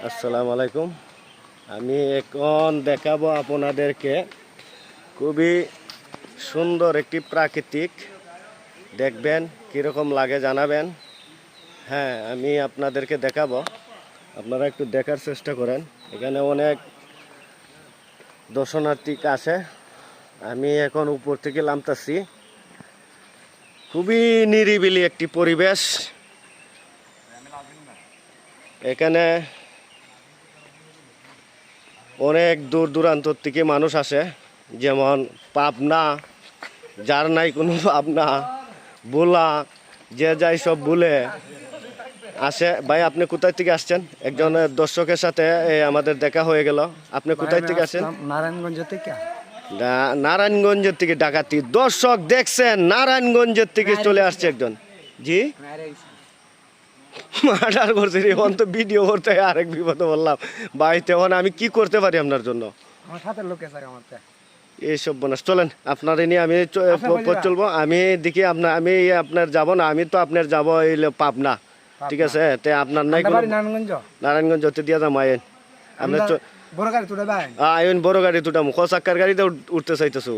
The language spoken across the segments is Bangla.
আসসালামু আলাইকুম। আমি এখন দেখাবো আপনাদেরকে খুবই সুন্দর একটি প্রাকৃতিক, দেখবেন কীরকম লাগে জানাবেন। হ্যাঁ, আমি আপনাদেরকে দেখাবো, আপনারা একটু দেখার চেষ্টা করেন। এখানে অনেক দর্শনার্থী আছে। আমি এখন উপর থেকে নামতাছি। খুবই নিরিবিলি একটি পরিবেশ। এখানে অনেক দূর দূরান্ত থেকে মানুষ আসে, যেমন পাবনা, যার নাই কোনো পাবনা, বোলা, যে যাই সব বলে আসে। ভাই, আপনি কোথায় থেকে আসছেন? একজন দর্শকের সাথে আমাদের দেখা হয়ে গেল। আপনি কোথায় থেকে আসছেন? নারায়ণগঞ্জ থেকে। নারায়ণগঞ্জের থেকে ডাকাতি। দর্শক দেখছেন, নারায়ণগঞ্জের থেকে চলে আসছে একজন। জি, মার্ডার করছে রে। এখন তো ভিডিও করতে আরেক বিপদ বললাম ভাই। তখন আমি কি করতে পারি আপনার জন্য? আমার সাথে লোক আছে আমার। এইসব বোনাস চলেন, আপনার নিয়ে আমি পথ চলবো। আমি দেখি আমি আপনার যাব না, আমি তো আপনার যাব এই পাবনা। ঠিক আছে, তে আপনার নাই নারায়ণগঞ্জ হতে দিয়া যাম। আইন আপনার বড় গাড়ি তুলে ভাই, আইন বড় গাড়ি তুটাম, খ চাক্কার গাড়িতে উঠতে চাইতেছো?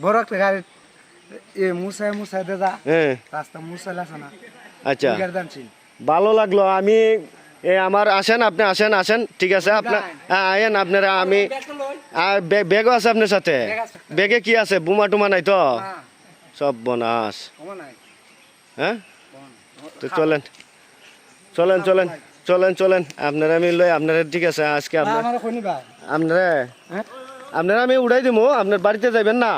বড় একটা গাড়ি মুসাই দে যা। হ্যাঁ, রাস্তা মুসাই আছে না। আচ্ছা, ভালো লাগলো। আমি আমার আসেন, আপনি আসেন। ঠিক আছে, আপনার আয়েন আপনারা। আমি ব্যাগও আছে আপনার সাথে? ব্যাগে কি আছে? বোমা টুমা নাই তো? সব বনাস। হ্যাঁ, তো চলেন আপনারা আমি লই আপনারা। ঠিক আছে, আজকে আপনারা আমি উড়াই দিব। আপনার বাড়িতে যাবেন না?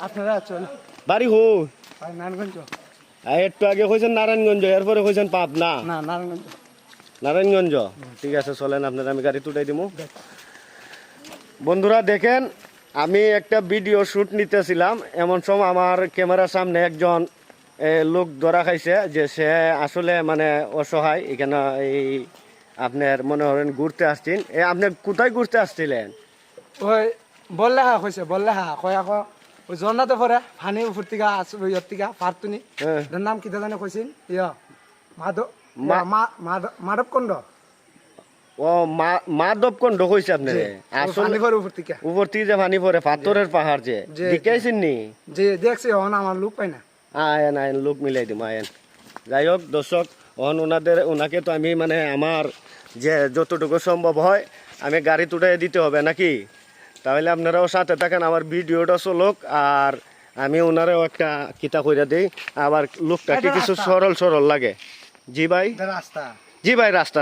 আপনারা বাড়ি হো নারায়ণগঞ্জ। একটু আগে কইছেন নারায়ণগঞ্জ, এরপরে কইছেন পাবনা। নারায়ণগঞ্জ। ঠিক আছে, চলেন আপনারা আমি গাড়ি তুটাই দিব। বন্ধুরা দেখেন, আমি একটা ভিডিও শ্যুট নিতেছিলাম, এমন সময় আমার ক্যামেরার সামনে একজন লোক ধরা খাইছে, যে সে আসলে মানে অসহায়। এখানে এই আপনার মনে করেন ঘুরতে আসছেন। আপনি কোথায় ঘুরতে আসছিলেন? ওই বললে হা কইছে, বললে হা কয় আকৌ ওই জন্নাতে পরে ফানি উপর থেকে ইয়র থেকে পারতুনি। নাম কি জানে কইছেন? মাধব কুণ্ড। ও, মাধব কুণ্ড কইছে আপনি? আসলে উপর থেকে যে পানি পড়ে, পাথরের পাহাড় যে দেখাইছেন নি? যে দেখছি আমার লোক পাই না। আয়েন লোক মিলাই দিম আয়েন। যাই হোক দর্শক, ওনাকে তো আমি মানে আমার যে যতটুকু সম্ভব হয় আমি গাড়ি তুটাই দিতে হবে নাকি? তাহলে আপনারাও সাথে থাকেন, আমার ভিডিওটা চলুক। আর আমি ওনারেও একটা কিতা কইরা দিই। আবার লোকটাকে কিছু সরল লাগে। জি ভাই, রাস্তা জি ভাই, রাস্তা